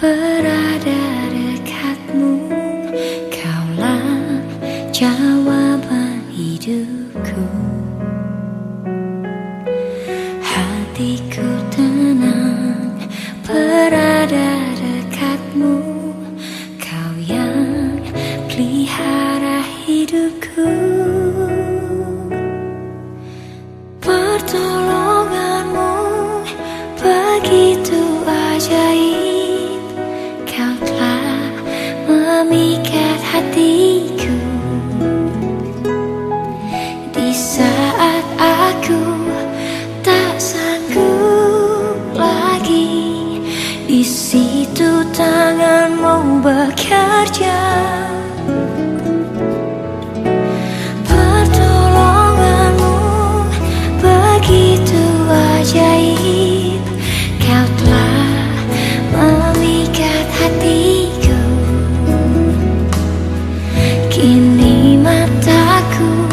berada dekatmu, kaulah jawaban hidupku. Hatiku tenang berada dekatmu, kau yang pelihara hidupku. Pertolonganmu begitu ajaib, kau telah memikat hatiku. Di saat aku tak sanggup lagi, di situ tanganmu bekerja. Pertolonganmu begitu ajaib, kau telah memikat hatiku. Kini mataku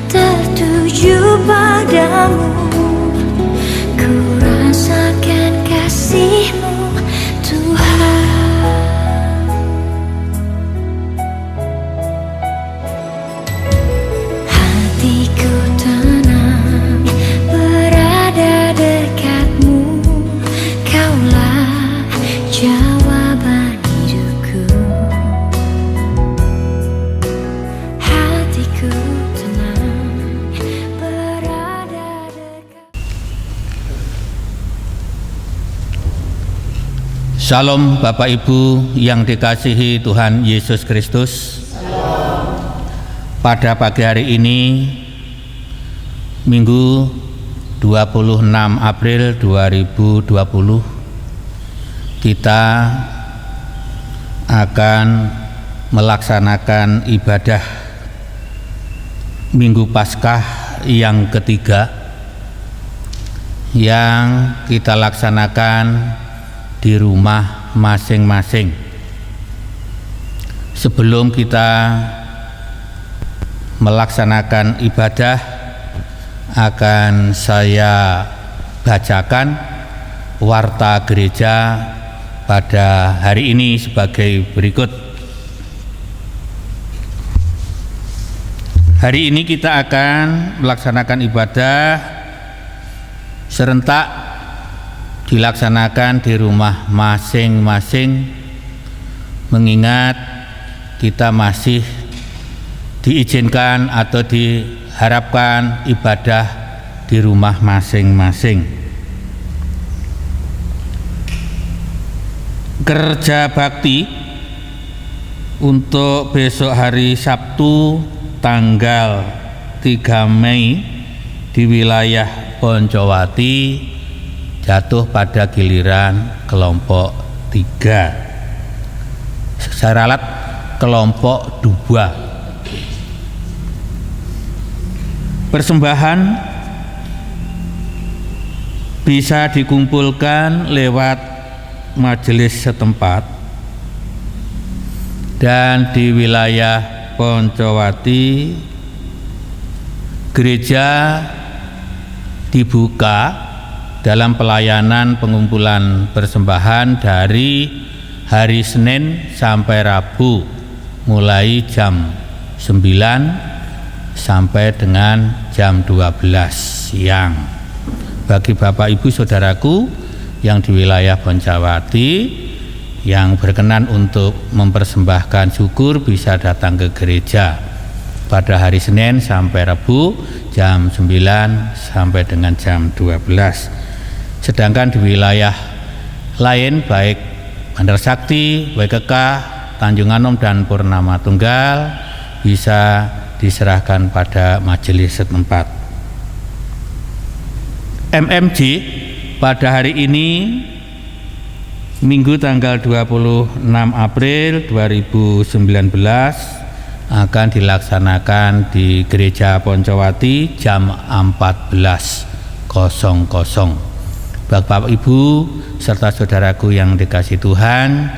tertuju padamu, ku rasakan kasih-Mu Tuhan. Hatiku tenang berada dekatmu, kaulah jawaban hidupku. Hatiku tenang berada dekat. Shalom Bapak Ibu yang dikasihi Tuhan Yesus Kristus. Pada pagi hari ini, Minggu 26 April 2020, kita akan melaksanakan ibadah Minggu Paskah yang ketiga, yang kita laksanakan di rumah masing-masing. Sebelum kita melaksanakan ibadah, akan saya bacakan warta gereja pada hari ini sebagai berikut. Hari ini kita akan melaksanakan ibadah serentak, dilaksanakan di rumah masing-masing, mengingat kita masih diizinkan atau diharapkan ibadah di rumah masing-masing. Kerja bakti untuk besok hari Sabtu tanggal 3 Mei di wilayah Poncowati jatuh pada giliran kelompok 3, secara alat kelompok 2. Persembahan bisa dikumpulkan lewat majelis setempat, dan di wilayah Poncowati gereja dibuka dalam pelayanan pengumpulan persembahan dari hari Senin sampai Rabu, mulai jam 9 sampai dengan jam 12 siang. Bagi Bapak Ibu Saudaraku yang di wilayah Poncowati yang berkenan untuk mempersembahkan syukur, bisa datang ke gereja pada hari Senin sampai Rabu jam 9 sampai dengan jam 12. Sedangkan di wilayah lain baik Bandar Sakti, WKK, Tanjung Anom dan Purnama Tunggal bisa diserahkan pada majelis setempat. MMJ pada hari ini Minggu tanggal 26 April 2019 akan dilaksanakan di Gereja Poncowati jam 14.00. Bapak Ibu serta saudaraku yang dikasihi Tuhan,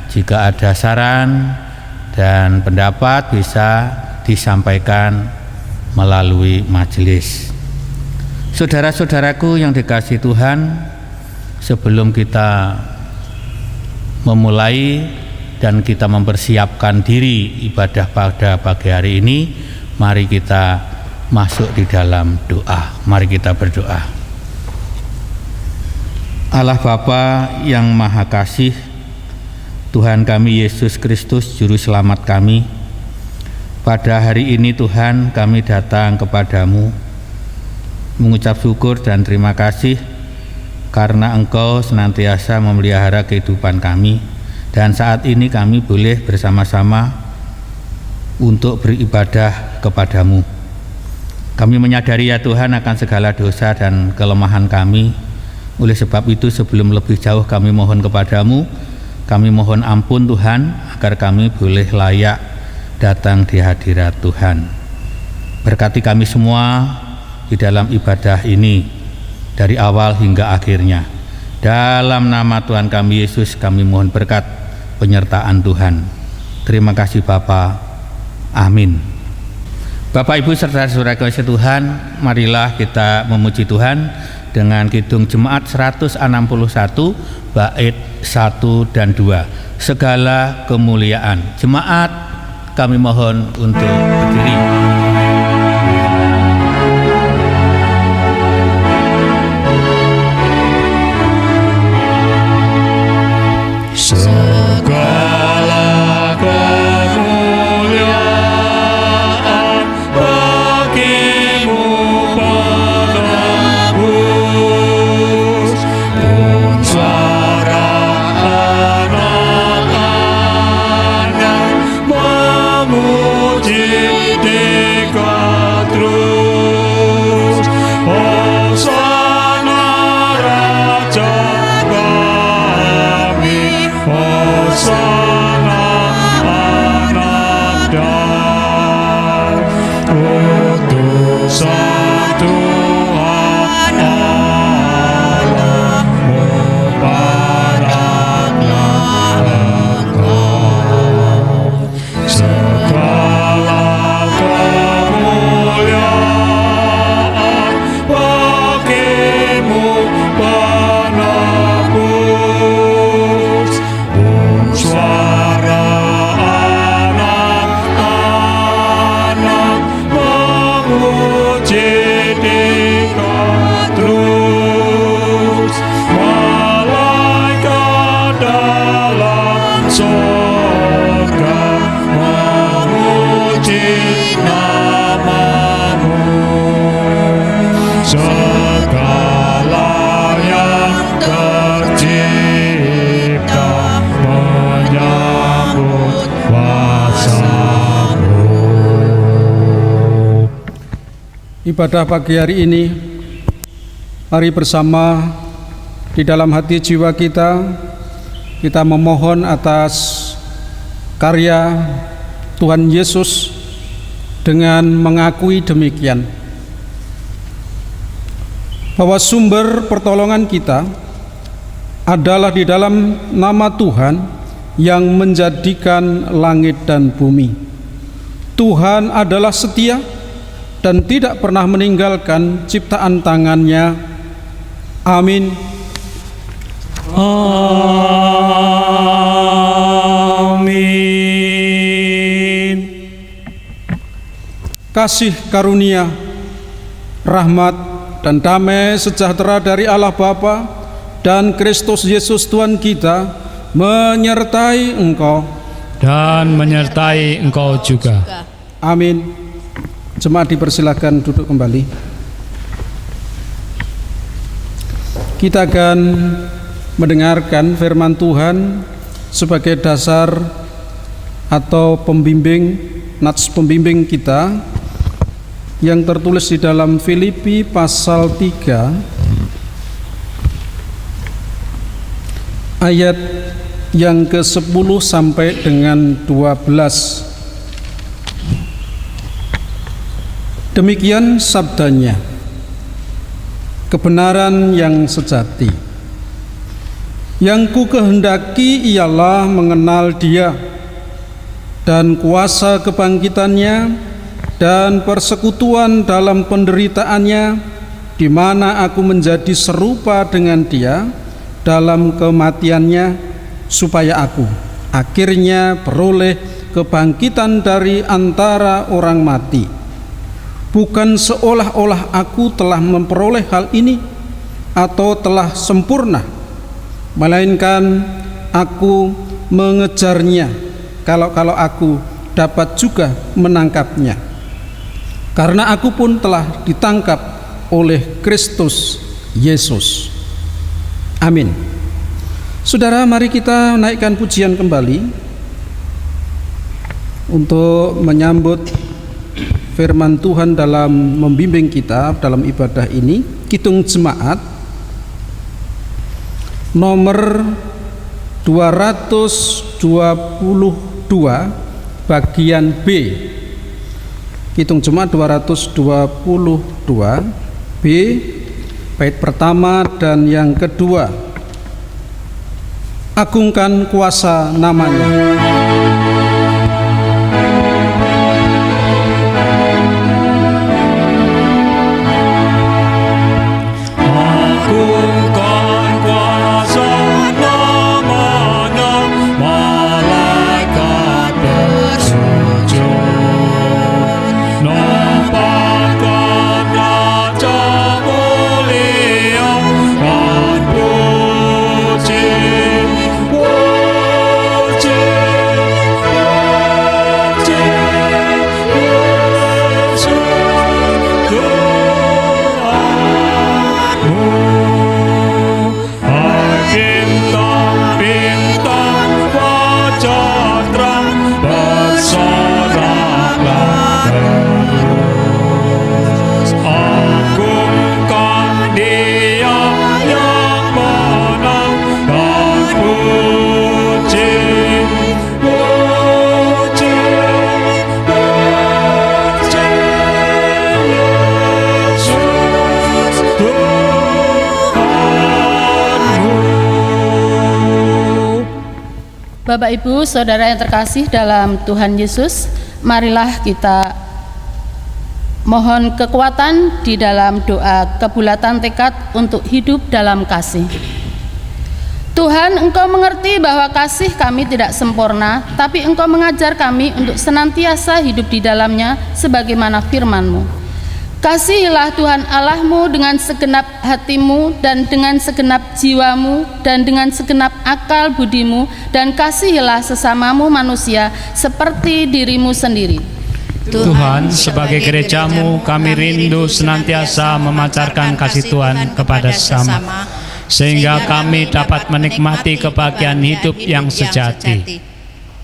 jika ada saran dan pendapat bisa disampaikan melalui majelis. Saudara-saudaraku yang dikasihi Tuhan, sebelum kita memulai dan kita mempersiapkan diri ibadah pada pagi hari ini, mari kita masuk di dalam doa. Mari kita berdoa. Allah Bapa yang Maha Kasih, Tuhan kami Yesus Kristus Juru Selamat kami, pada hari ini Tuhan kami datang kepadamu mengucap syukur dan terima kasih karena Engkau senantiasa memelihara kehidupan kami, dan saat ini kami boleh bersama-sama untuk beribadah kepadamu. Kami menyadari ya Tuhan akan segala dosa dan kelemahan kami. Oleh sebab itu sebelum lebih jauh kami mohon kepadamu, kami mohon ampun Tuhan, agar kami boleh layak datang di hadirat Tuhan. Berkati kami semua di dalam ibadah ini, dari awal hingga akhirnya. Dalam nama Tuhan kami Yesus kami mohon berkat penyertaan Tuhan. Terima kasih Bapa. Amin. Bapak Ibu serta saudara kasih Tuhan, marilah kita memuji Tuhan dengan kidung jemaat 161 bait 1 dan 2. Segala kemuliaan. Jemaat kami mohon untuk berdiri. Segala kemuliaan bagimu penebus, pun suara anak-anak memuji Dika terus. Hosana Raja kami, Hosana anak dan utusan Tuhan Allah, mubaraklah Engkau. Segala kemuliaan bagimu penebus, pun suara anak-anak memuji Dika terus. Malaikat dalam surga memuji namamu. Segala yang tercipta menyambut kuasa-Mu. Ibadah pagi hari ini, mari bersama di dalam hati jiwa kita memohon atas karya Tuhan Yesus dengan mengakui demikian, bahwa sumber pertolongan kita adalah di dalam nama Tuhan yang menjadikan langit dan bumi. Tuhan adalah setia dan tidak pernah meninggalkan ciptaan tangannya. Amin. Amin. Kasih karunia, rahmat dan damai sejahtera dari Allah Bapa dan Kristus Yesus Tuhan kita menyertai engkau Dan menyertai engkau juga. Amin. Jemaat dipersilakan duduk kembali. Kita akan mendengarkan firman Tuhan sebagai dasar atau pembimbing, nats pembimbing kita yang tertulis di dalam Filipi pasal 3 ayat yang ke-10 sampai dengan 12. Demikian sabdanya, kebenaran yang sejati. Yang ku kehendaki ialah mengenal Dia dan kuasa kebangkitannya dan persekutuan dalam penderitaannya, di mana aku menjadi serupa dengan Dia dalam kematiannya, supaya aku akhirnya beroleh kebangkitan dari antara orang mati. Bukan seolah-olah aku telah memperoleh hal ini atau telah sempurna, melainkan aku mengejarnya kalau aku dapat juga menangkapnya. Karena aku pun telah ditangkap oleh Kristus Yesus. Amin. Saudara, mari kita naikkan pujian kembali untuk menyambut firman Tuhan dalam membimbing kita dalam ibadah ini. Kidung Jemaat nomor 222 bagian B. Kidung Jemaat 222 B, bait pertama dan yang kedua. Agungkan kuasa namanya. Bapak Ibu, Saudara yang terkasih dalam Tuhan Yesus, marilah kita mohon kekuatan di dalam doa kebulatan tekad untuk hidup dalam kasih. Tuhan, Engkau mengerti bahwa kasih kami tidak sempurna, tapi Engkau mengajar kami untuk senantiasa hidup di dalamnya sebagaimana firman-Mu. Kasihilah Tuhan Allahmu dengan segenap hatimu dan dengan segenap jiwamu dan dengan segenap akal budimu, dan kasihilah sesamamu manusia seperti dirimu sendiri. Tuhan, sebagai gerejamu kami rindu senantiasa memancarkan kasih Tuhan kepada sesama, sehingga kami dapat menikmati kebahagiaan hidup yang sejati.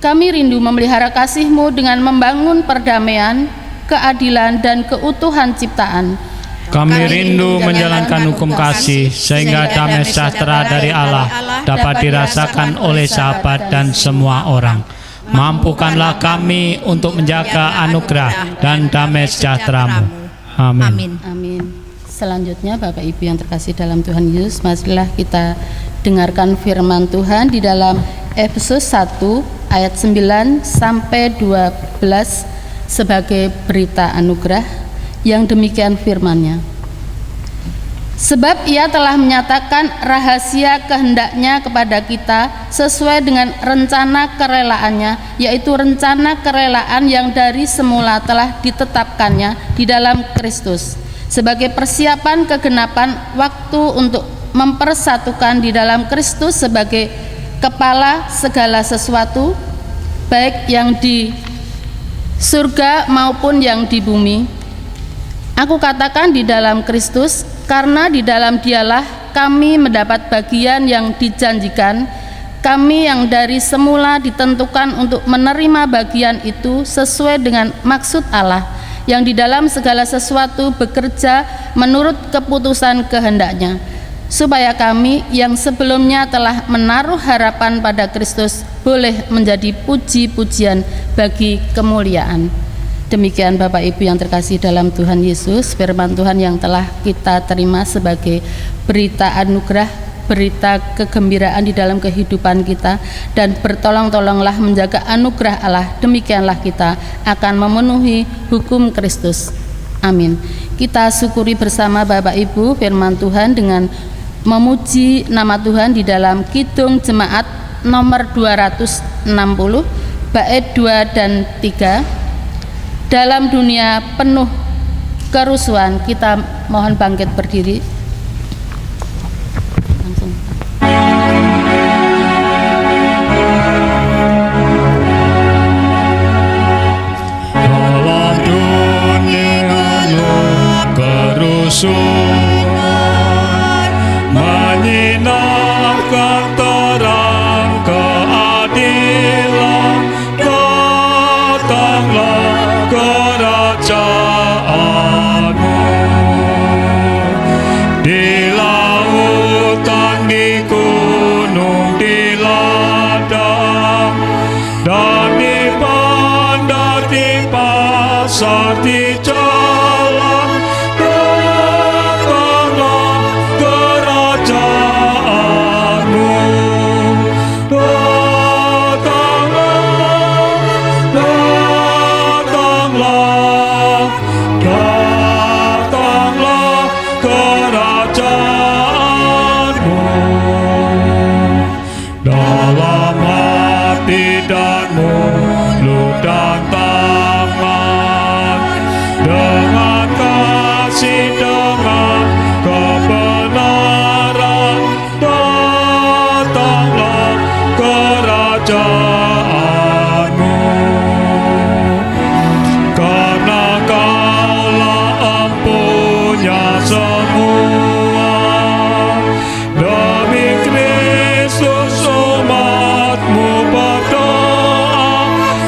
Kami rindu memelihara kasih-Mu dengan membangun perdamaian, keadilan dan keutuhan ciptaan. Kami rindu menjalankan hukum kasih sehingga damai sejahtera dari Allah dapat dirasakan oleh sahabat dan semua orang. Mampukanlah kami untuk menjaga anugerah dan damai sejahtera-Mu. Amin. Amin. Selanjutnya Bapak Ibu yang terkasih dalam Tuhan Yesus, marilah kita dengarkan firman Tuhan di dalam Efesus 1 ayat 9 sampai 12 sebagai berita anugerah yang demikian firman-Nya. Sebab Ia telah menyatakan rahasia kehendak-Nya kepada kita sesuai dengan rencana kerelaannya, yaitu rencana kerelaan yang dari semula telah ditetapkannya di dalam Kristus, sebagai persiapan kegenapan waktu untuk mempersatukan di dalam Kristus sebagai kepala segala sesuatu, baik yang di surga maupun yang di bumi. Aku katakan di dalam Kristus, karena di dalam Dialah kami mendapat bagian yang dijanjikan, kami yang dari semula ditentukan untuk menerima bagian itu sesuai dengan maksud Allah, yang di dalam segala sesuatu bekerja menurut keputusan kehendak-Nya, supaya kami yang sebelumnya telah menaruh harapan pada Kristus boleh menjadi puji-pujian bagi kemuliaan. Demikian Bapak Ibu yang terkasih dalam Tuhan Yesus, firman Tuhan yang telah kita terima sebagai berita anugerah, berita kegembiraan di dalam kehidupan kita, dan bertolong-tolonglah menjaga anugerah Allah, demikianlah kita akan memenuhi hukum Kristus. Amin. Kita syukuri bersama Bapak Ibu firman Tuhan dengan memuji nama Tuhan di dalam Kidung Jemaat nomor 260 bait 2 dan 3. Dalam dunia penuh kerusuhan, kita mohon bangkit berdiri. Langsung. Dalam dunia kerusuhan, menyinarkan terang keadilan, datanglah kerajaanmu. Di lautan, di gunung, di ladang, dan di bandar, di pasar, di jalan, datanglah kerajaanmu. Datanglah, datanglah kerajaanmu. Dalam hati dan mulut dan tangan, dengan kasih, dengan kebenaran, datanglah kerajaanmu. Karena Kaulah empunya semua, demi Kristus umat-Mu berdoa,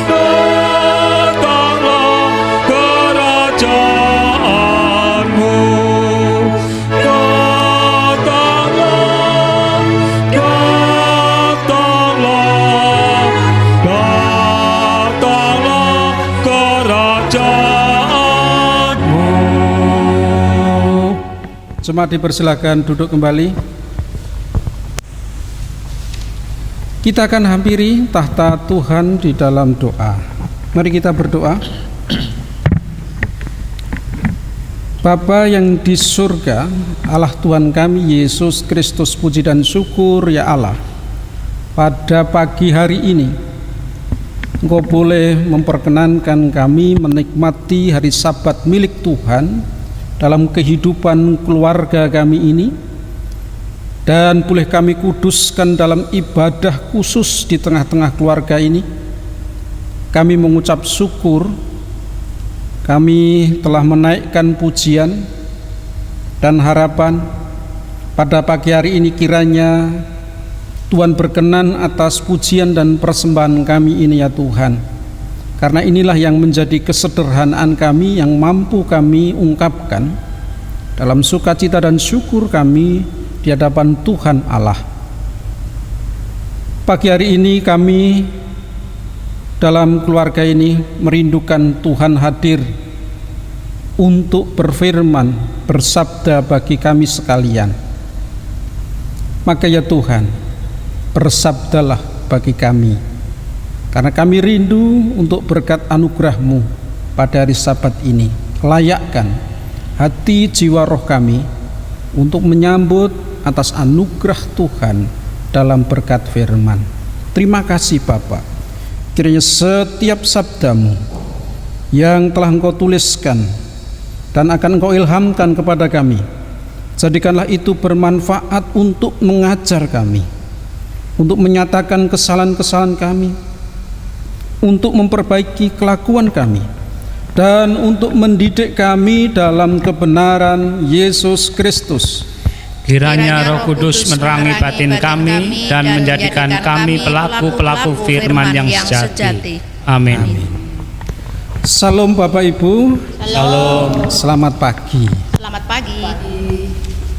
datanglah kerajaanmu. Datanglah, datanglah, datanglah kerajaanmu. Jemaat dipersilakan duduk kembali. Kita akan hampiri tahta Tuhan di dalam doa. Mari kita berdoa. Bapa yang di surga, Allah Tuhan kami Yesus Kristus, puji dan syukur ya Allah. Pada pagi hari ini Engkau boleh memperkenankan kami menikmati hari Sabat milik Tuhan dalam kehidupan keluarga kami ini, dan boleh kami kuduskan dalam ibadah khusus di tengah-tengah keluarga ini. Kami mengucap syukur, kami telah menaikkan pujian dan harapan pada pagi hari ini. Kiranya Tuhan berkenan atas pujian dan persembahan kami ini ya Tuhan. Karena inilah yang menjadi kesederhanaan kami, yang mampu kami ungkapkan dalam sukacita dan syukur kami di hadapan Tuhan Allah. Pagi hari ini kami dalam keluarga ini merindukan Tuhan hadir untuk berfirman, bersabda bagi kami sekalian. Maka ya Tuhan, bersabdalah bagi kami, karena kami rindu untuk berkat anugerah-Mu pada hari Sabat ini. Layakkan hati, jiwa, roh kami untuk menyambut atas anugerah Tuhan dalam berkat firman. Terima kasih Bapa. Kiranya setiap sabda-Mu yang telah Engkau tuliskan dan akan Engkau ilhamkan kepada kami, jadikanlah itu bermanfaat untuk mengajar kami, untuk menyatakan kesalahan-kesalahan kami, untuk memperbaiki kelakuan kami, dan untuk mendidik kami dalam kebenaran Yesus Kristus. Kiranya Roh Kudus menerangi batin kami dan menjadikan kami pelaku-pelaku firman yang sejati. Amin. Salam Bapak Ibu. Salam. Selamat pagi. Selamat pagi.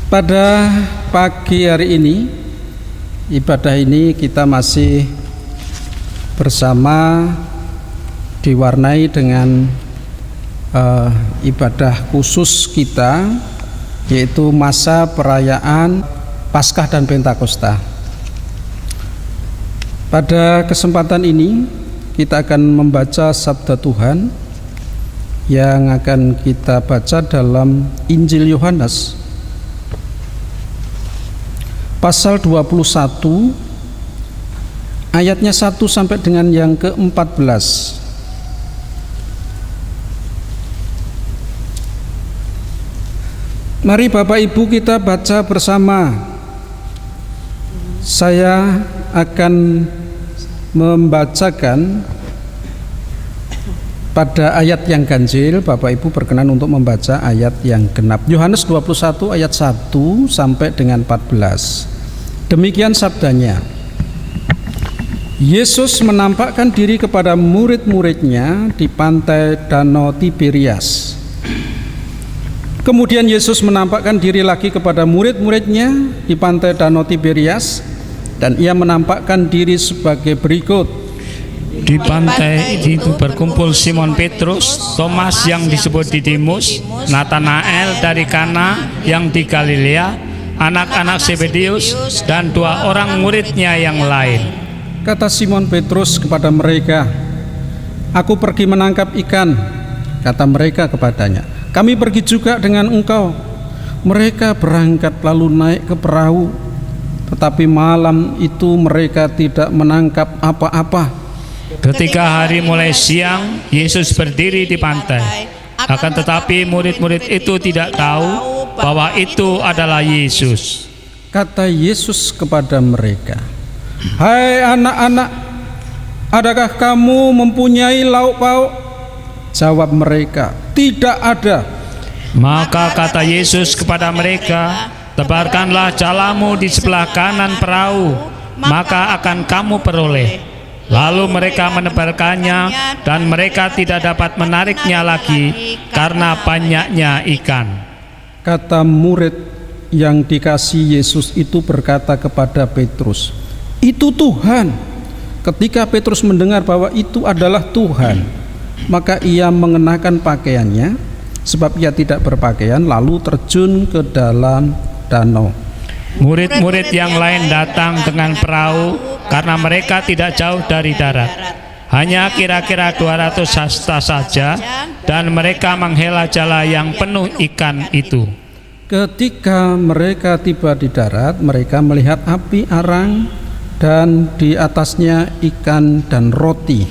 Pada pagi hari ini, ibadah ini kita masih bersama diwarnai dengan ibadah khusus kita, yaitu masa perayaan Paskah dan Pentakosta. Pada kesempatan ini kita akan membaca sabda Tuhan yang akan kita baca dalam Injil Yohanes pasal 21 ayatnya 1 sampai dengan yang ke-14. Mari Bapak Ibu kita baca bersama. Saya akan membacakan pada ayat yang ganjil. Bapak Ibu berkenan untuk membaca ayat yang genap. Yohanes 21 ayat 1 sampai dengan 14. Demikian sabdanya. Yesus menampakkan diri kepada murid-muridnya di pantai Danau Tiberias. Kemudian Yesus menampakkan diri lagi kepada murid-muridnya di pantai Danau Tiberias, dan ia menampakkan diri sebagai berikut. Di pantai itu berkumpul Simon Petrus, Thomas yang disebut Didimus, Natanael dari Kana yang di Galilea, anak-anak Zebedeus, dan 2 orang muridnya yang lain. Kata Simon Petrus kepada mereka, "Aku pergi menangkap ikan." Kata mereka kepadanya, "Kami pergi juga dengan engkau." Mereka berangkat lalu naik ke perahu, tetapi malam itu mereka tidak menangkap apa-apa. Ketika hari mulai siang, Yesus berdiri di pantai. Akan tetapi murid-murid itu tidak tahu bahwa itu adalah Yesus. Kata Yesus kepada mereka, "Hai anak-anak, adakah kamu mempunyai lauk pauk?" Jawab mereka, "Tidak ada." Maka kata Yesus kepada mereka, "Tebarkanlah jalamu di sebelah kanan perahu, maka akan kamu peroleh." Lalu mereka menebarkannya, dan mereka tidak dapat menariknya lagi karena banyaknya ikan. Kata murid yang dikasihi Yesus itu berkata kepada Petrus, "Itu Tuhan." Ketika Petrus mendengar bahwa itu adalah Tuhan, maka ia mengenakan pakaiannya, sebab ia tidak berpakaian, lalu terjun ke dalam danau. Murid-murid yang lain datang dengan perahu karena mereka tidak jauh dari darat, hanya kira-kira 200 hasta saja, dan mereka menghela jala yang penuh ikan itu. Ketika mereka tiba di darat, mereka melihat api arang dan di atasnya ikan dan roti.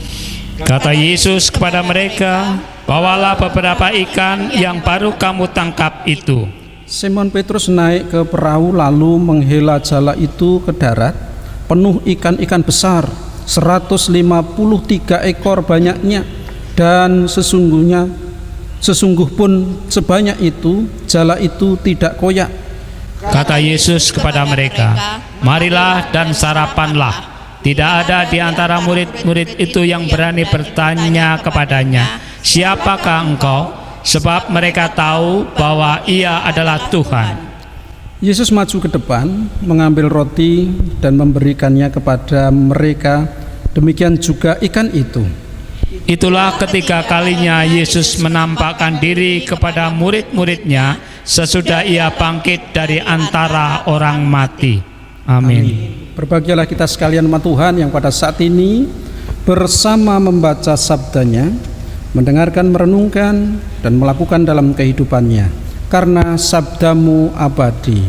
Kata Yesus kepada mereka, "Bawalah beberapa ikan yang baru kamu tangkap itu." Simon Petrus naik ke perahu lalu menghela jala itu ke darat, penuh ikan-ikan besar, 153 ekor banyaknya, dan sesungguh pun sebanyak itu, jala itu tidak koyak. Kata Yesus kepada mereka, "Marilah dan sarapanlah." Tidak ada di antara murid-murid itu yang berani bertanya kepadanya, "Siapakah engkau?" Sebab mereka tahu bahwa ia adalah Tuhan. Yesus maju ke depan, mengambil roti dan memberikannya kepada mereka, demikian juga ikan itu. Itulah ketiga kalinya Yesus menampakkan diri kepada murid-muridnya sesudah ia bangkit dari antara orang mati. Amin. Berbahagialah kita sekalian umat Tuhan yang pada saat ini bersama membaca sabdanya, mendengarkan, merenungkan, dan melakukan dalam kehidupannya, karena sabdamu abadi.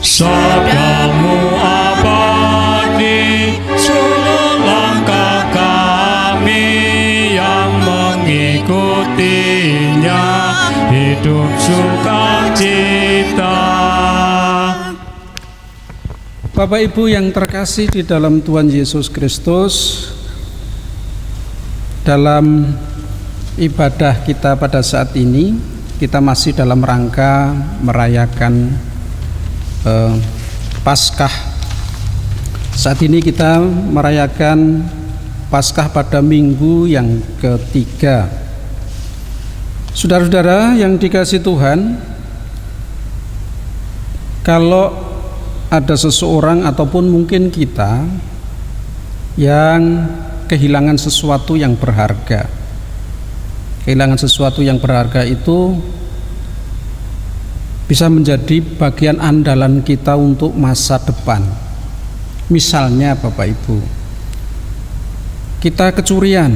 Sabdamu abadi, suluh langkah kami yang mengikutinya, hidup sukacita. Bapak Ibu yang terkasih di dalam Tuhan Yesus Kristus, dalam ibadah kita pada saat ini, kita masih dalam rangka merayakan Paskah. Saat ini kita merayakan Paskah pada minggu yang ketiga. Saudara-saudara yang dikasihi Tuhan, kalau ada seseorang ataupun mungkin kita yang kehilangan sesuatu yang berharga, kehilangan sesuatu yang berharga itu bisa menjadi bagian andalan kita untuk masa depan. Misalnya Bapak Ibu, kita kecurian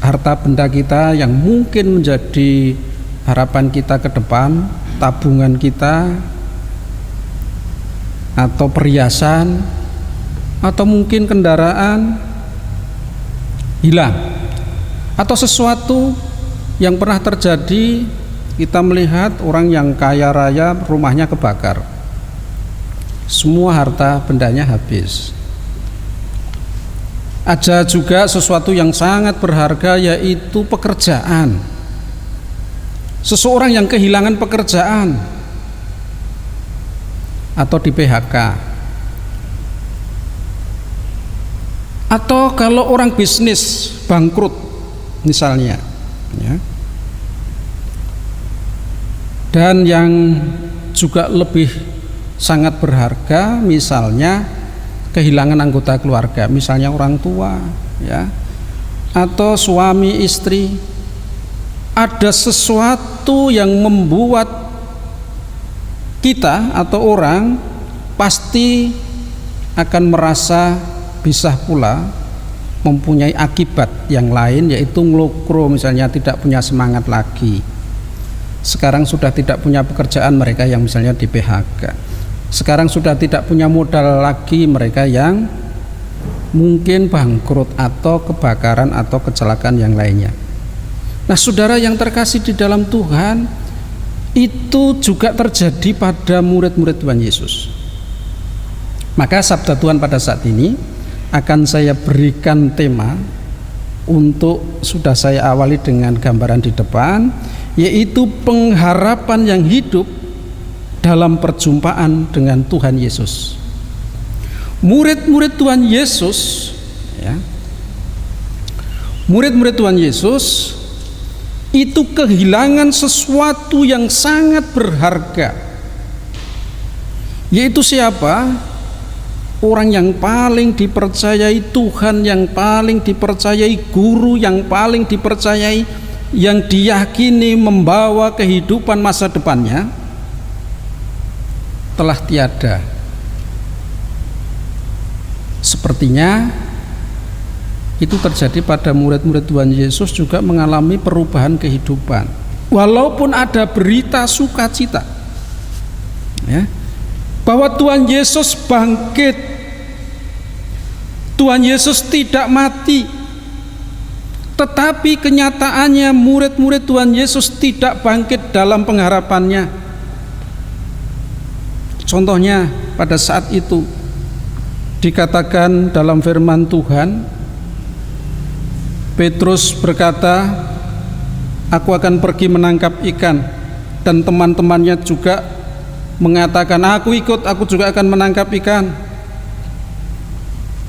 harta benda kita yang mungkin menjadi harapan kita ke depan, tabungan kita, atau perhiasan, atau mungkin kendaraan hilang, atau sesuatu yang pernah terjadi. Kita melihat orang yang kaya raya rumahnya kebakar, semua harta bendanya habis. Ada juga sesuatu yang sangat berharga, yaitu pekerjaan. Seseorang yang kehilangan pekerjaan atau di PHK, atau kalau orang bisnis bangkrut misalnya, ya. Dan yang juga lebih sangat berharga, misalnya kehilangan anggota keluarga, misalnya orang tua, ya, atau suami istri. Ada sesuatu yang membuat kita atau orang pasti akan merasa bisa pula mempunyai akibat yang lain, yaitu nglokro, misalnya tidak punya semangat lagi. Sekarang sudah tidak punya pekerjaan mereka yang misalnya di PHK. Sekarang sudah tidak punya modal lagi mereka yang mungkin bangkrut atau kebakaran atau kecelakaan yang lainnya. Nah, saudara yang terkasih di dalam Tuhan, itu juga terjadi pada murid-murid Tuhan Yesus. Maka sabda Tuhan pada saat ini akan saya berikan tema untuk, sudah saya awali dengan gambaran di depan, yaitu pengharapan yang hidup dalam perjumpaan dengan Tuhan Yesus. Murid-murid Tuhan Yesus, ya, murid-murid Tuhan Yesus itu kehilangan sesuatu yang sangat berharga, yaitu siapa? Orang yang paling dipercayai Tuhan, yang paling dipercayai guru, yang paling dipercayai, yang diyakini membawa kehidupan masa depannya, telah tiada. Sepertinya itu terjadi pada murid-murid Tuhan Yesus, juga mengalami perubahan kehidupan. Walaupun ada berita sukacita, ya, bahwa Tuhan Yesus bangkit, Tuhan Yesus tidak mati, tetapi kenyataannya murid-murid Tuhan Yesus tidak bangkit dalam pengharapannya. Contohnya pada saat itu dikatakan dalam firman Tuhan, Petrus berkata, "Aku akan pergi menangkap ikan," dan teman-temannya juga mengatakan, "Aku ikut, aku juga akan menangkap ikan."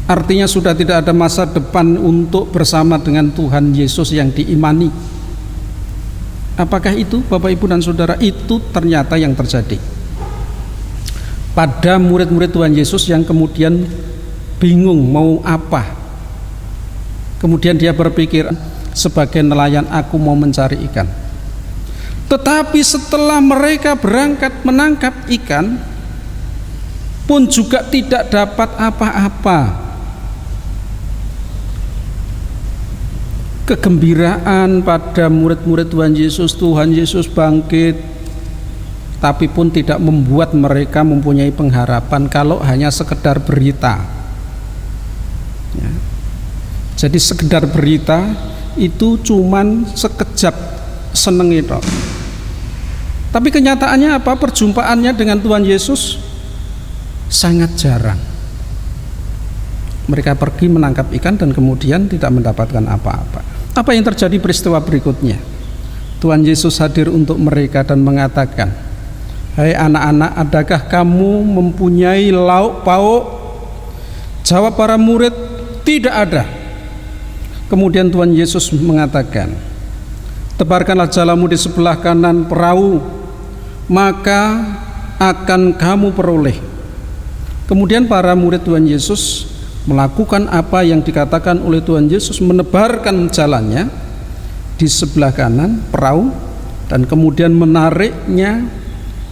Artinya sudah tidak ada masa depan untuk bersama dengan Tuhan Yesus yang diimani. Apakah itu, Bapak Ibu dan Saudara? Itu ternyata yang terjadi pada murid-murid Tuhan Yesus yang kemudian bingung mau apa. Kemudian dia berpikir, sebagai nelayan aku mau mencari ikan. Tetapi setelah mereka berangkat menangkap ikan pun juga tidak dapat apa-apa. Kegembiraan pada murid-murid Tuhan Yesus bangkit, tapi pun tidak membuat mereka mempunyai pengharapan kalau hanya sekedar berita, ya. Jadi sekedar berita itu cuman sekejap, seneng itu. Tapi kenyataannya apa? Perjumpaannya dengan Tuhan Yesus sangat jarang. Mereka pergi menangkap ikan dan kemudian tidak mendapatkan apa-apa. Apa yang terjadi peristiwa berikutnya? Tuhan Yesus hadir untuk mereka dan mengatakan, "Hai anak-anak, adakah kamu mempunyai lauk pauk?" Jawab para murid, "Tidak ada." Kemudian Tuhan Yesus mengatakan, "Tebarkanlah jalamu di sebelah kanan perahu, maka akan kamu peroleh." Kemudian para murid Tuhan Yesus melakukan apa yang dikatakan oleh Tuhan Yesus, menebarkan jalannya di sebelah kanan perahu dan kemudian menariknya,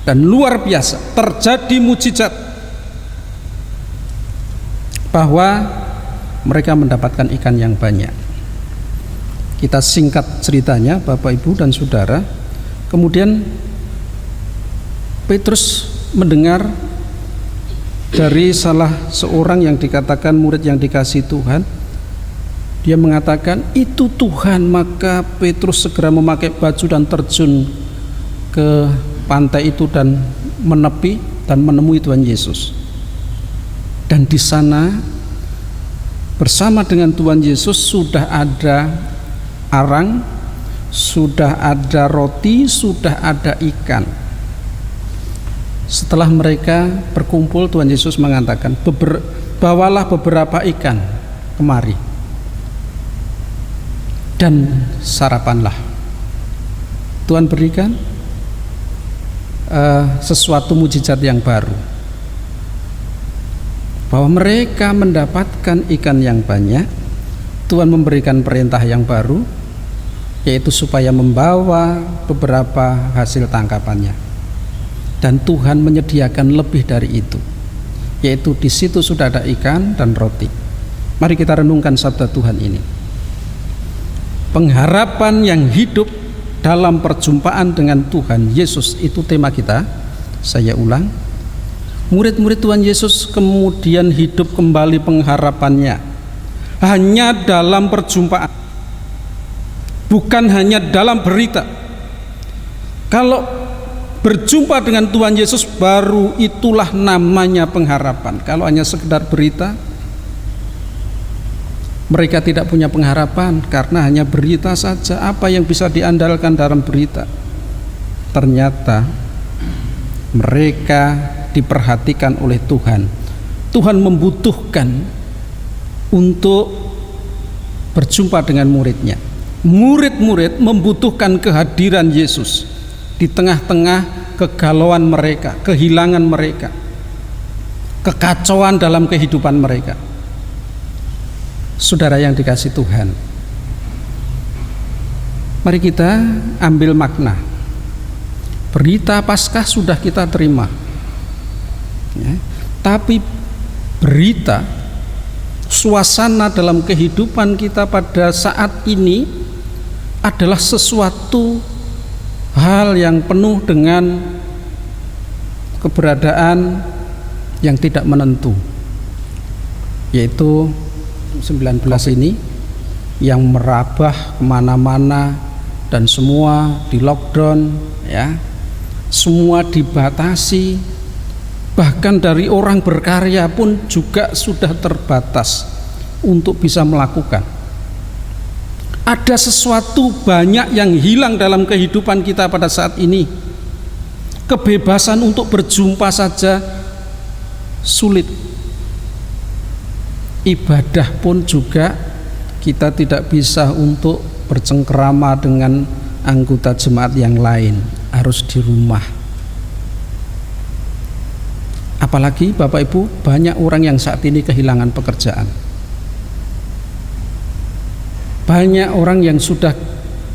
dan luar biasa terjadi mujizat bahwa mereka mendapatkan ikan yang banyak. Kita singkat ceritanya, Bapak Ibu dan Saudara, Kemudian Petrus mendengar dari salah seorang yang dikatakan murid yang dikasihi Tuhan. Dia mengatakan, itu Tuhan. Maka Petrus segera memakai baju dan terjun ke pantai itu dan menepi dan menemui Tuhan Yesus. Dan di sana bersama dengan Tuhan Yesus sudah ada arang, sudah ada roti, sudah ada ikan. Setelah mereka berkumpul, Tuhan Yesus mengatakan, bawalah beberapa ikan kemari dan sarapanlah. Tuhan berikan sesuatu mujizat yang baru, bahwa mereka mendapatkan ikan yang banyak. Tuhan memberikan perintah yang baru, yaitu supaya membawa beberapa hasil tangkapannya. Dan Tuhan menyediakan lebih dari itu, yaitu di situ sudah ada ikan dan roti. Mari kita renungkan sabda Tuhan ini. Pengharapan yang hidup dalam perjumpaan dengan Tuhan Yesus, itu tema kita. Saya ulang, murid-murid Tuhan Yesus kemudian hidup kembali pengharapannya hanya dalam perjumpaan, bukan hanya dalam berita. Kalau berjumpa dengan Tuhan Yesus, baru itulah namanya pengharapan. Kalau hanya sekedar berita, mereka tidak punya pengharapan karena hanya berita saja. Apa yang bisa diandalkan dalam berita? Ternyata mereka diperhatikan oleh Tuhan. Tuhan membutuhkan untuk berjumpa dengan muridnya. Murid-murid membutuhkan kehadiran Yesus di tengah-tengah kegalauan mereka, kehilangan mereka, kekacauan dalam kehidupan mereka. Saudara yang dikasihi Tuhan, mari kita ambil makna. Berita Paskah sudah kita terima, ya, tapi berita, suasana dalam kehidupan kita pada saat ini adalah sesuatu hal yang penuh dengan keberadaan yang tidak menentu, yaitu 19 ini yang merabah kemana-mana dan semua di lockdown, ya, semua dibatasi. Bahkan dari orang berkarya pun juga sudah terbatas untuk bisa melakukan. Ada sesuatu banyak yang hilang dalam kehidupan kita pada saat ini. Kebebasan untuk berjumpa saja sulit. Ibadah pun juga kita tidak bisa untuk bercengkerama dengan anggota jemaat yang lain, harus di rumah. Apalagi Bapak Ibu, banyak orang yang saat ini kehilangan pekerjaan. Banyak orang yang sudah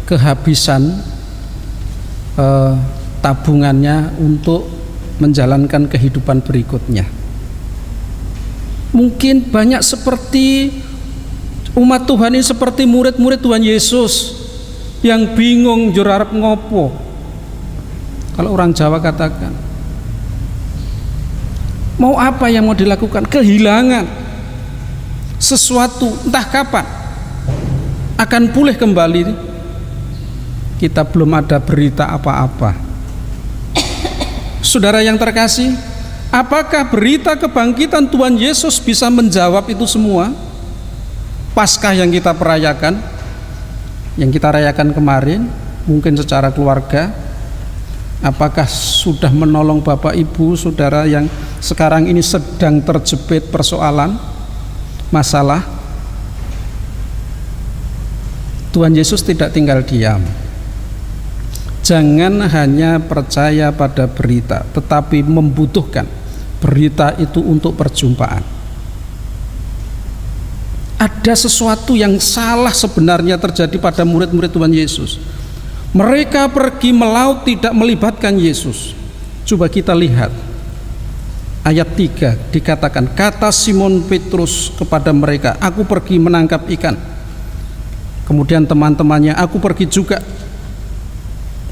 kehabisan tabungannya untuk menjalankan kehidupan berikutnya. Mungkin banyak seperti umat Tuhan ini, seperti murid-murid Tuhan Yesus yang bingung njur arep ngopo. Kalau orang Jawa katakan, mau apa yang mau dilakukan? Kehilangan sesuatu, entah kapan akan pulih kembali. Kita belum ada berita apa-apa. Saudara yang terkasih, apakah berita kebangkitan Tuhan Yesus bisa menjawab itu semua? Paskah yang kita perayakan, yang kita rayakan kemarin, mungkin secara keluarga, apakah sudah menolong Bapak Ibu Saudara yang sekarang ini sedang terjepit persoalan, masalah? Tuhan Yesus tidak tinggal diam. Jangan hanya percaya pada berita, tetapi membutuhkan berita itu untuk perjumpaan. Ada sesuatu yang salah sebenarnya terjadi pada murid-murid Tuhan Yesus. Mereka pergi melaut tidak melibatkan Yesus. Coba kita lihat ayat 3, dikatakan, kata Simon Petrus kepada mereka, aku pergi menangkap ikan. Kemudian teman-temannya, aku pergi juga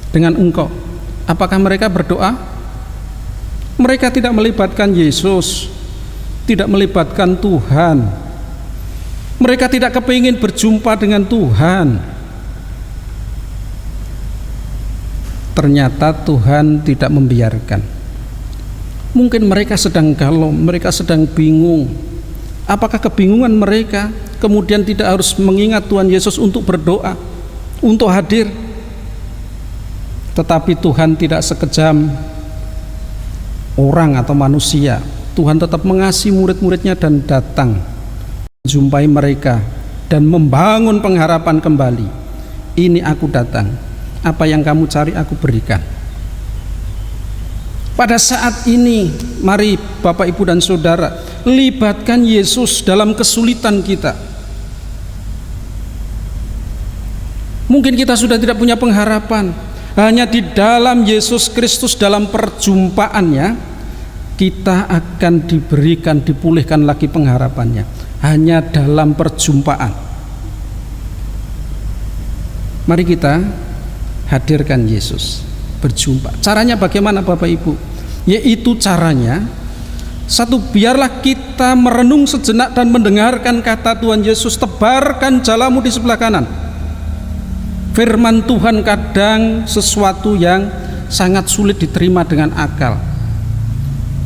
dengan engkau. Apakah mereka berdoa? Mereka tidak melibatkan Yesus, tidak melibatkan Tuhan. Mereka tidak kepingin berjumpa dengan Tuhan. Ternyata Tuhan tidak membiarkan. Mungkin mereka sedang galau, mereka sedang bingung. Apakah kebingungan mereka kemudian tidak harus mengingat Tuhan Yesus untuk berdoa, untuk hadir? Tetapi Tuhan tidak sekejam orang atau manusia. Tuhan tetap mengasihi murid-muridnya dan datang menjumpai mereka dan membangun pengharapan kembali. Ini aku datang, apa yang kamu cari aku berikan. Pada saat ini, mari Bapak, Ibu, dan Saudara, libatkan Yesus dalam kesulitan kita. Mungkin kita sudah tidak punya pengharapan. Hanya di dalam Yesus Kristus, dalam perjumpaannya, kita akan diberikan, dipulihkan lagi pengharapannya. Hanya dalam perjumpaan. Mari kita hadirkan Yesus, berjumpa. Caranya bagaimana Bapak Ibu? Yaitu caranya, satu, biarlah kita merenung sejenak dan mendengarkan kata Tuhan Yesus. Tebarkan jalamu di sebelah kanan. Firman Tuhan kadang sesuatu yang sangat sulit diterima dengan akal.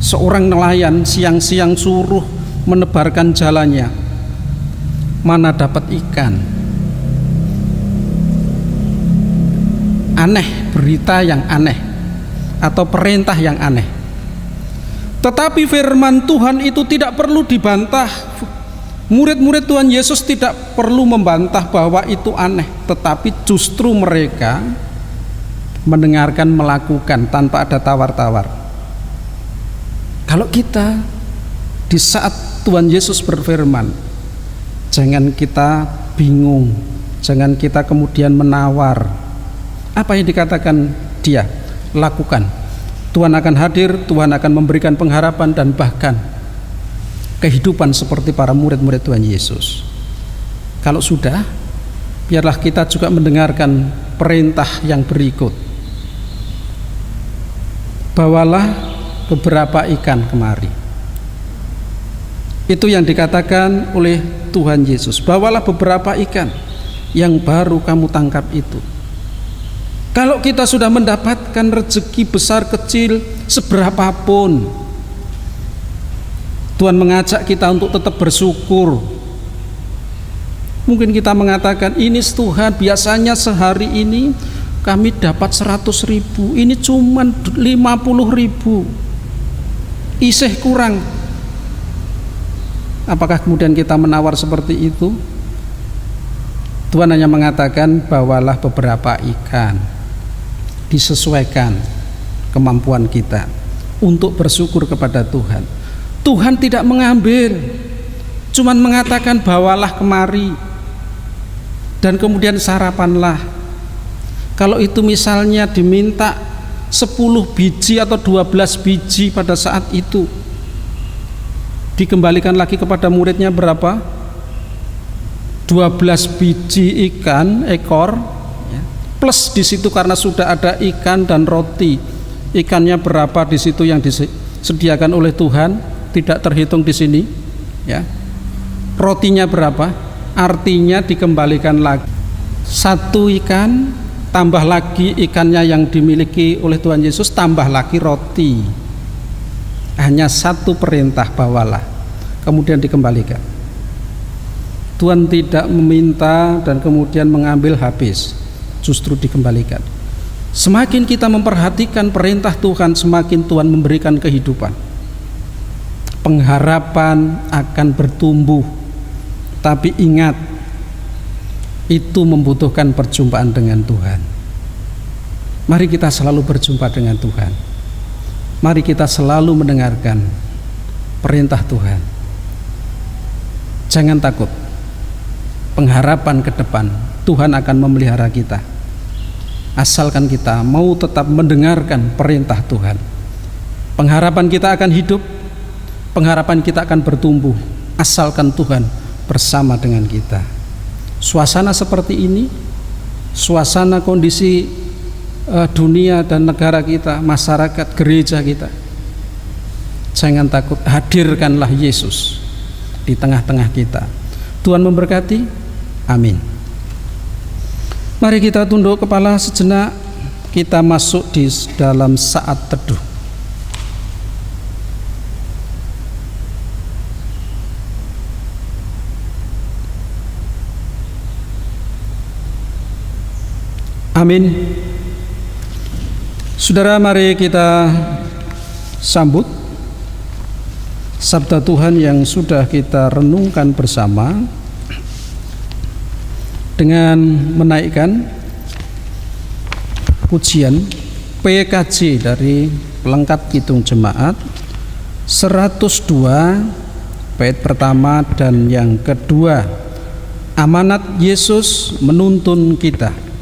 Seorang nelayan siang-siang suruh menebarkan jalannya, mana dapat ikan. Aneh, berita yang aneh atau perintah yang aneh. Tetapi firman Tuhan itu tidak perlu dibantah. Murid-murid Tuhan Yesus tidak perlu membantah bahwa itu aneh, tetapi justru mereka mendengarkan, melakukan tanpa ada tawar-tawar. Kalau kita di saat Tuhan Yesus berfirman, jangan kita bingung, jangan kita kemudian menawar. Apa yang dikatakan dia, lakukan. Tuhan akan hadir, Tuhan akan memberikan pengharapan dan bahkan kehidupan seperti para murid-murid Tuhan Yesus. Kalau sudah, biarlah kita juga mendengarkan perintah yang berikut. Bawalah beberapa ikan kemari. Itu yang dikatakan oleh Tuhan Yesus. Bawalah beberapa ikan yang baru kamu tangkap itu. Kalau kita sudah mendapatkan rezeki besar kecil seberapapun, Tuhan mengajak kita untuk tetap bersyukur. Mungkin kita mengatakan, ini Tuhan, biasanya sehari ini kami dapat 100.000, ini cuma 50.000, isih kurang. Apakah kemudian kita menawar seperti itu? Tuhan hanya mengatakan, bawalah beberapa ikan, disesuaikan kemampuan kita untuk bersyukur kepada Tuhan. Tuhan tidak mengambil, cuman mengatakan bawalah kemari dan kemudian sarapanlah. Kalau itu misalnya diminta 10 biji atau 12 biji pada saat itu, dikembalikan lagi kepada muridnya berapa? 12 biji ikan ekor, plus di situ karena sudah ada ikan dan roti. Ikannya berapa di situ yang disediakan oleh Tuhan? Tidak terhitung di sini, ya. Rotinya berapa? Artinya dikembalikan lagi. 1 ikan tambah lagi ikannya yang dimiliki oleh Tuhan Yesus, tambah lagi roti. Hanya 1 perintah, bawalah, kemudian dikembalikan. Tuhan tidak meminta dan kemudian mengambil habis, justru dikembalikan. Semakin kita memperhatikan perintah Tuhan, semakin Tuhan memberikan kehidupan. Pengharapan akan bertumbuh. Tapi ingat, itu membutuhkan perjumpaan dengan Tuhan. Mari kita selalu berjumpa dengan Tuhan. Mari kita selalu mendengarkan perintah Tuhan. Jangan takut. Pengharapan ke depan, Tuhan akan memelihara kita. Asalkan kita mau tetap mendengarkan perintah Tuhan. Pengharapan kita akan hidup. Pengharapan kita akan bertumbuh asalkan Tuhan bersama dengan kita. Suasana seperti ini, suasana kondisi dunia dan negara kita, masyarakat, gereja kita. Jangan takut, hadirkanlah Yesus di tengah-tengah kita. Tuhan memberkati. Amin. Mari kita tunduk kepala sejenak, kita masuk di dalam saat teduh. Amin. Saudara, mari kita sambut sabda Tuhan yang sudah kita renungkan bersama dengan menaikkan pujian PKJ dari pelengkap Kidung Jemaat 102 bait pertama dan yang kedua, amanat Yesus menuntun kita.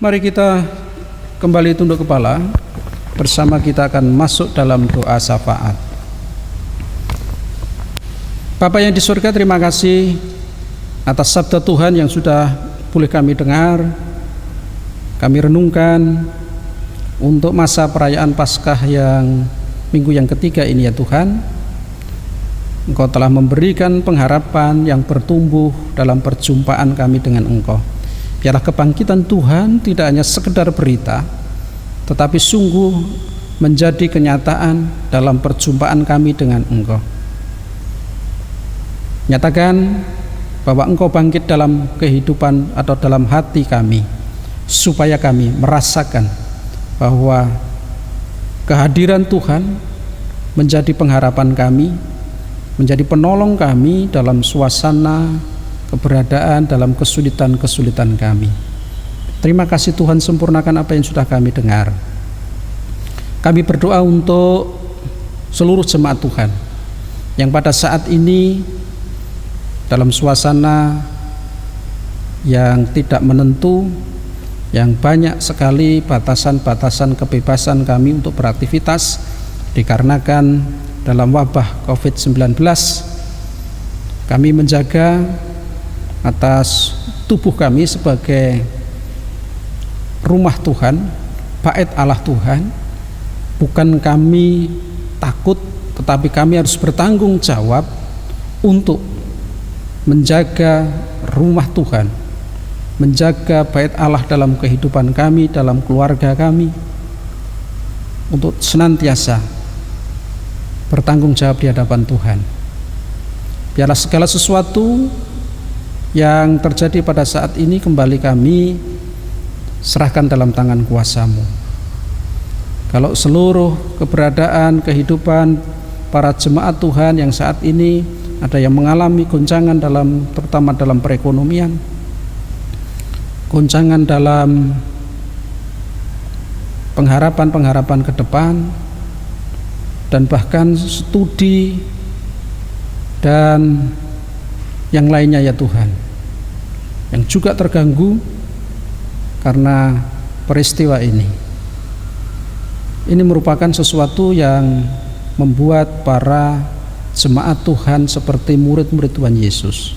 Mari kita kembali tunduk kepala. Bersama kita akan masuk dalam doa syafaat. Bapa yang di surga, terima kasih atas sabda Tuhan yang sudah boleh kami dengar, kami renungkan untuk masa perayaan Paskah yang minggu yang ketiga ini ya Tuhan. Engkau telah memberikan pengharapan yang bertumbuh dalam perjumpaan kami dengan Engkau. Biarlah kebangkitan Tuhan tidak hanya sekedar berita, tetapi sungguh menjadi kenyataan dalam perjumpaan kami dengan Engkau. Nyatakan bahwa Engkau bangkit dalam kehidupan atau dalam hati kami, supaya kami merasakan bahwa kehadiran Tuhan menjadi pengharapan kami, menjadi penolong kami dalam suasana keberadaan dalam kesulitan-kesulitan kami. Terima kasih Tuhan, sempurnakan apa yang sudah kami dengar. Kami berdoa untuk seluruh jemaat Tuhan yang pada saat ini dalam suasana yang tidak menentu, yang banyak sekali batasan-batasan kebebasan kami untuk beraktivitas dikarenakan dalam wabah COVID-19. Kami menjaga atas tubuh kami sebagai rumah Tuhan, bait Allah Tuhan. Bukan kami takut, tetapi kami harus bertanggung jawab untuk menjaga rumah Tuhan, menjaga bait Allah dalam kehidupan kami, dalam keluarga kami, untuk senantiasa bertanggung jawab di hadapan Tuhan. Biarlah segala sesuatu yang terjadi pada saat ini kembali kami serahkan dalam tangan kuasa-Mu. Kalau seluruh keberadaan kehidupan para jemaat Tuhan yang saat ini ada yang mengalami goncangan terutama dalam perekonomian, goncangan dalam pengharapan ke depan, dan bahkan studi dan yang lainnya ya Tuhan, yang juga terganggu karena peristiwa ini. Ini merupakan sesuatu yang membuat para jemaat Tuhan seperti murid-murid Tuhan Yesus.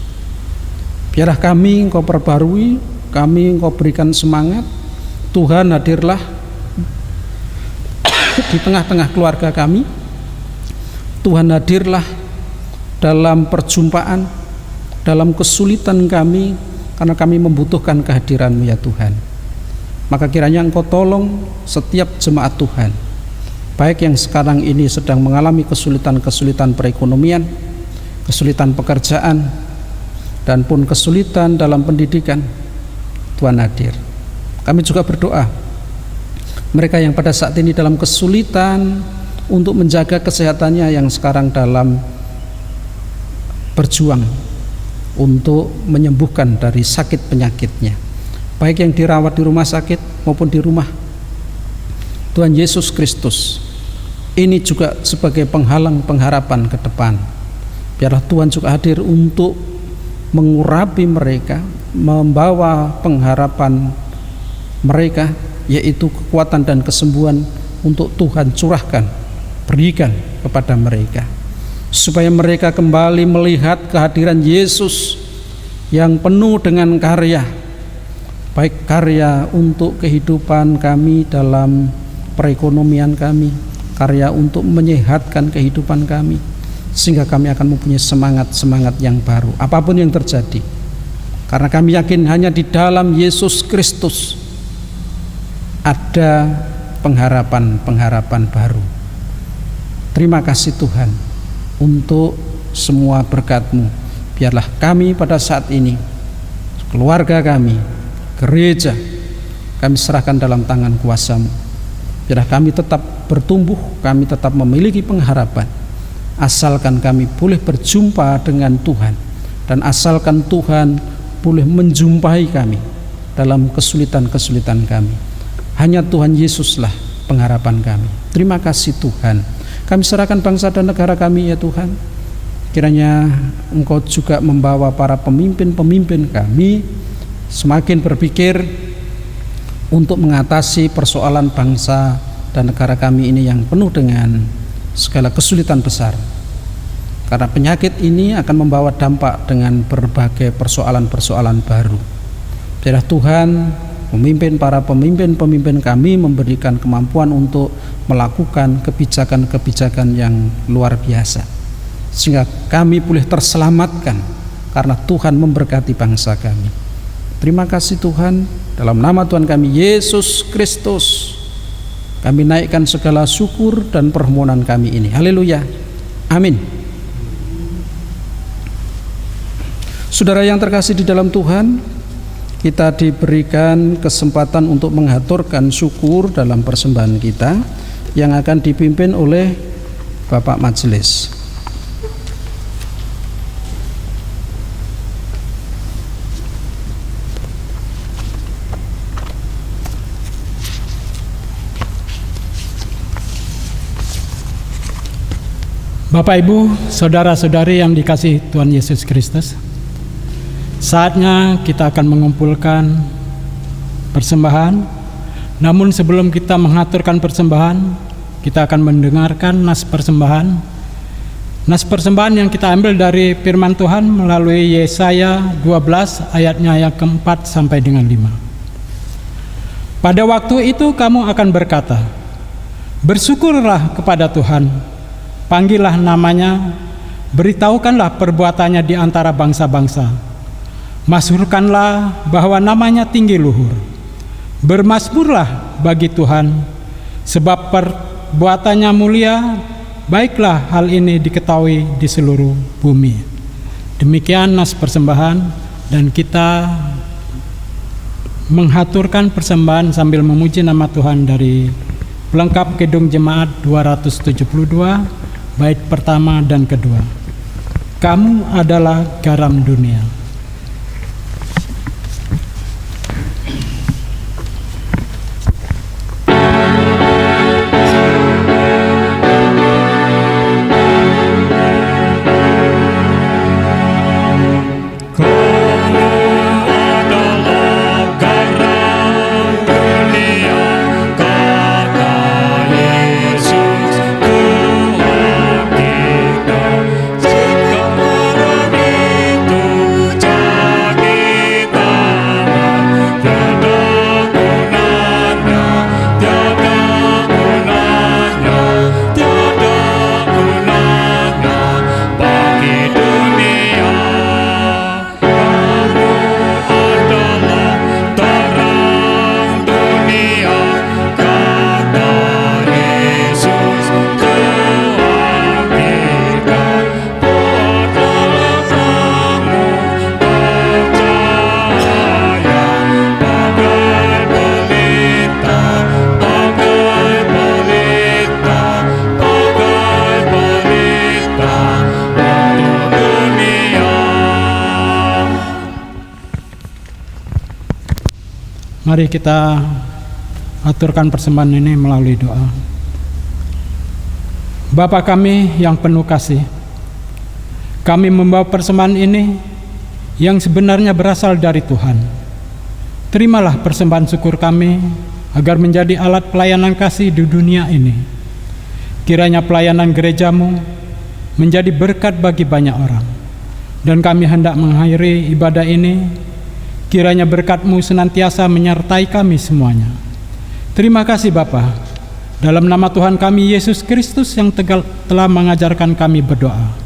Biarlah kami Engkau perbarui, kami Engkau berikan semangat. Tuhan hadirlah di tengah-tengah keluarga kami. Tuhan hadirlah dalam perjumpaan, dalam kesulitan kami, karena kami membutuhkan kehadiran-Mu ya Tuhan. Maka kiranya Engkau tolong setiap jemaat Tuhan, baik yang sekarang ini sedang mengalami kesulitan-kesulitan perekonomian, kesulitan pekerjaan, dan pun kesulitan dalam pendidikan. Tuhan hadir. Kami juga berdoa mereka yang pada saat ini dalam kesulitan untuk menjaga kesehatannya, yang sekarang dalam berjuang untuk menyembuhkan dari sakit penyakitnya, baik yang dirawat di rumah sakit maupun di rumah. Tuhan Yesus Kristus, ini juga sebagai penghalang pengharapan ke depan. Biarlah Tuhan juga hadir untuk mengurapi mereka, membawa pengharapan mereka, yaitu kekuatan dan kesembuhan untuk Tuhan curahkan, berikan kepada mereka, supaya mereka kembali melihat kehadiran Yesus yang penuh dengan karya, baik karya untuk kehidupan kami dalam perekonomian kami, karya untuk menyehatkan kehidupan kami, sehingga kami akan mempunyai semangat-semangat yang baru apapun yang terjadi, karena kami yakin hanya di dalam Yesus Kristus ada pengharapan-pengharapan baru. Terima kasih Tuhan untuk semua berkat-Mu. Biarlah kami pada saat ini, keluarga kami, gereja, kami serahkan dalam tangan kuasa-Mu. Biarlah kami tetap bertumbuh, kami tetap memiliki pengharapan, asalkan kami boleh berjumpa dengan Tuhan, dan asalkan Tuhan boleh menjumpai kami dalam kesulitan-kesulitan kami. Hanya Tuhan Yesuslah pengharapan kami. Terima kasih Tuhan. Kami serahkan bangsa dan negara kami ya Tuhan. Kiranya Engkau juga membawa para pemimpin-pemimpin kami semakin berpikir untuk mengatasi persoalan bangsa dan negara kami ini yang penuh dengan segala kesulitan besar. Karena penyakit ini akan membawa dampak dengan berbagai persoalan-persoalan baru. Biarlah Tuhan memimpin para pemimpin-pemimpin kami, memberikan kemampuan untuk melakukan kebijakan-kebijakan yang luar biasa, sehingga kami boleh terselamatkan karena Tuhan memberkati bangsa kami. Terima kasih Tuhan, dalam nama Tuhan kami Yesus Kristus kami naikkan segala syukur dan permohonan kami ini. Haleluya, amin. Saudara yang terkasih di dalam Tuhan, kita diberikan kesempatan untuk mengaturkan syukur dalam persembahan kita yang akan dipimpin oleh Bapak Majelis. Bapak Ibu, saudara-saudari yang dikasihi Tuhan Yesus Kristus, saatnya kita akan mengumpulkan persembahan. Namun sebelum kita mengaturkan persembahan, kita akan mendengarkan nas persembahan. Nas persembahan yang kita ambil dari firman Tuhan melalui Yesaya 12 ayatnya yang keempat sampai dengan 5. Pada waktu itu kamu akan berkata, bersyukurlah kepada Tuhan, panggillah namanya, beritahukanlah perbuatannya di antara bangsa-bangsa. Masyhurkanlah bahwa namanya tinggi luhur. Bermazmurlah bagi Tuhan, sebab perbuatannya mulia, baiklah hal ini diketahui di seluruh bumi. Demikian nas persembahan, dan kita menghaturkan persembahan sambil memuji nama Tuhan dari pelengkap Kidung Jemaat 272, bait pertama dan kedua. Kamu adalah garam dunia. Jika garam itu Mari kita aturkan persembahan ini melalui doa. Bapa kami yang penuh kasih, kami membawa persembahan ini yang sebenarnya berasal dari Tuhan. Terimalah persembahan syukur kami agar menjadi alat pelayanan kasih di dunia ini. Kiranya pelayanan gerejamu menjadi berkat bagi banyak orang. Dan kami hendak mengakhiri ibadah ini, kiranya berkat-Mu senantiasa menyertai kami semuanya. Terima kasih Bapa. Dalam nama Tuhan kami Yesus Kristus yang telah mengajarkan kami berdoa.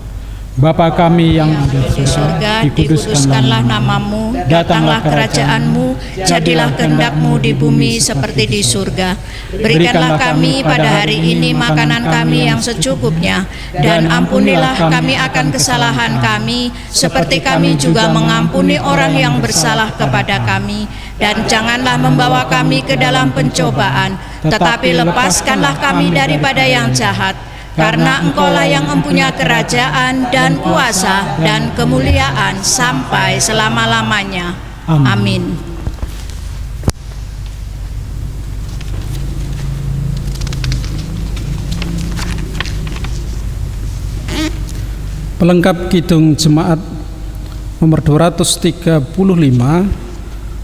Bapa kami yang ada di surga, dikuduskanlah namamu, datanglah kerajaan-Mu, jadilah kehendak-Mu di bumi seperti di surga. Berikanlah kami pada hari ini makanan kami yang secukupnya, dan ampunilah kami akan kesalahan kami, seperti kami juga mengampuni orang yang bersalah kepada kami. Dan janganlah membawa kami ke dalam pencobaan, tetapi lepaskanlah kami daripada yang jahat. Karena Engkaulah yang mempunyai kerajaan dan kuasa dan kemuliaan sampai selama-lamanya. Amin. Pelengkap Kidung Jemaat nomor 235,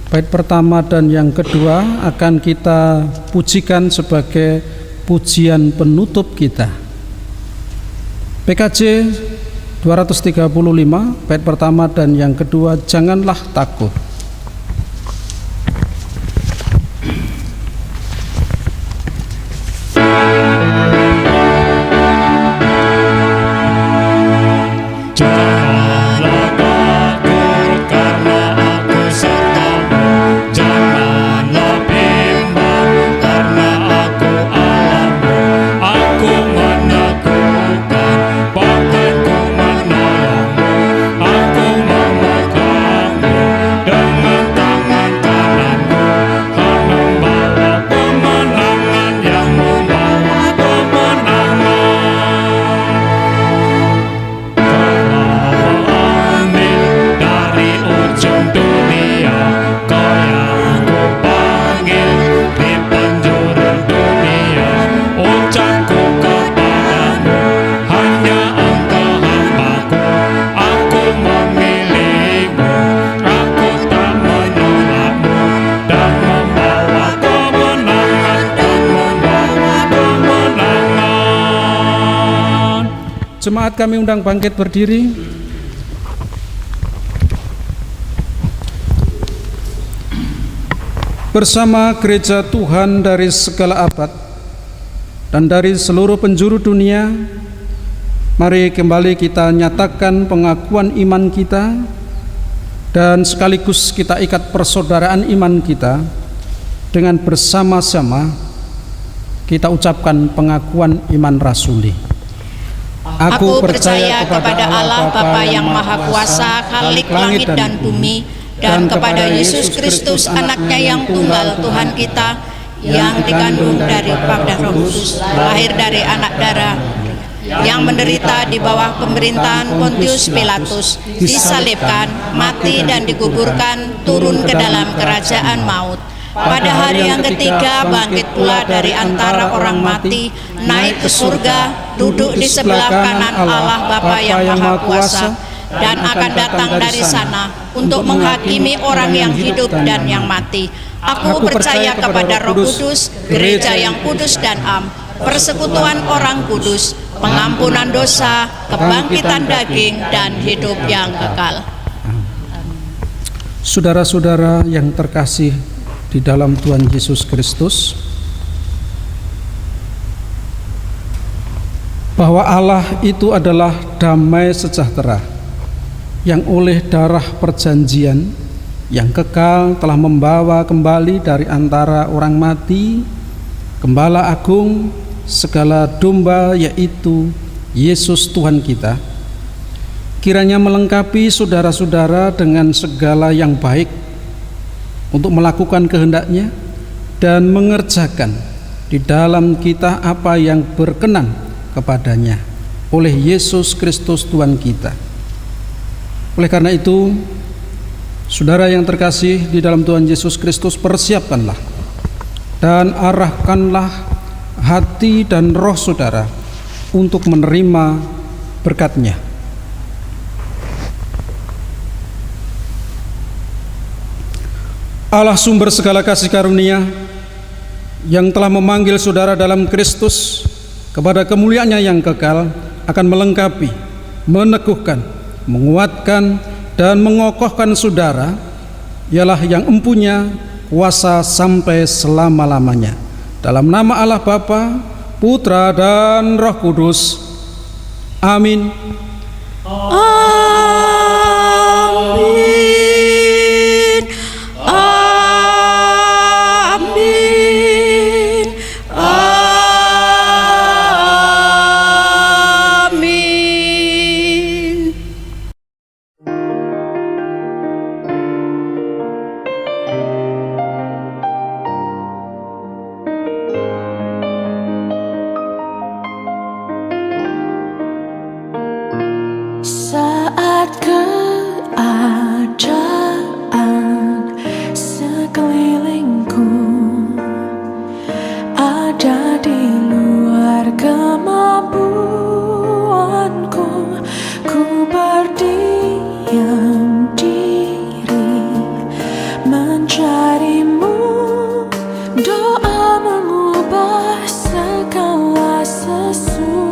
bait pertama dan yang kedua akan kita pujikan sebagai pujian penutup kita. PKJ 235, bait pertama dan yang kedua, janganlah takut. Jemaat kami undang bangkit berdiri. Bersama gereja Tuhan dari segala abad dan dari seluruh penjuru dunia, mari kembali kita nyatakan pengakuan iman kita dan sekaligus kita ikat persaudaraan iman kita dengan bersama-sama kita ucapkan pengakuan iman rasuli. Aku percaya kepada Allah Bapa yang Maha Kuasa, Khalik langit dan bumi, dan kepada Yesus Kristus anaknya yang tunggal Tuhan kita, yang dikandung daripada Roh Kudus, lahir dari anak darah, yang menderita di bawah pemerintahan Pontius Pilatus, disalibkan, mati dan dikuburkan, turun ke dalam kerajaan maut. Pada hari yang ketiga bangkit pula dari antara orang mati, naik ke surga, duduk di sebelah kanan Allah Bapa yang Maha Kuasa, dan akan datang dari sana untuk menghakimi orang yang hidup dan yang mati. Aku percaya kepada Roh Kudus, gereja yang kudus dan am, persekutuan orang kudus, pengampunan dosa, kebangkitan daging, dan hidup yang kekal. Saudara-saudara yang terkasih di dalam Tuhan Yesus Kristus, bahwa Allah itu adalah damai sejahtera yang oleh darah perjanjian yang kekal telah membawa kembali dari antara orang mati Gembala Agung segala domba, yaitu Yesus Tuhan kita. Kiranya melengkapi saudara-saudara dengan segala yang baik untuk melakukan kehendak-Nya dan mengerjakan di dalam kita apa yang berkenan kepadanya oleh Yesus Kristus Tuhan kita. Oleh karena itu, Saudara yang terkasih di dalam Tuhan Yesus Kristus, persiapkanlah dan arahkanlah hati dan roh saudara untuk menerima berkat-Nya. Allah sumber segala kasih karunia yang telah memanggil saudara dalam Kristus kepada kemuliaan-Nya yang kekal akan melengkapi, meneguhkan, menguatkan, dan mengokohkan saudara, ialah yang empunya kuasa sampai selama-lamanya. Dalam nama Allah Bapa, Putra, dan Roh Kudus. Amin. Amin. Amin. Amin. Saat keadaan sekelilingku ada di luar kemampuanku, ku berdiam diri mencari-Mu. Doa mengubah segala sesuatu.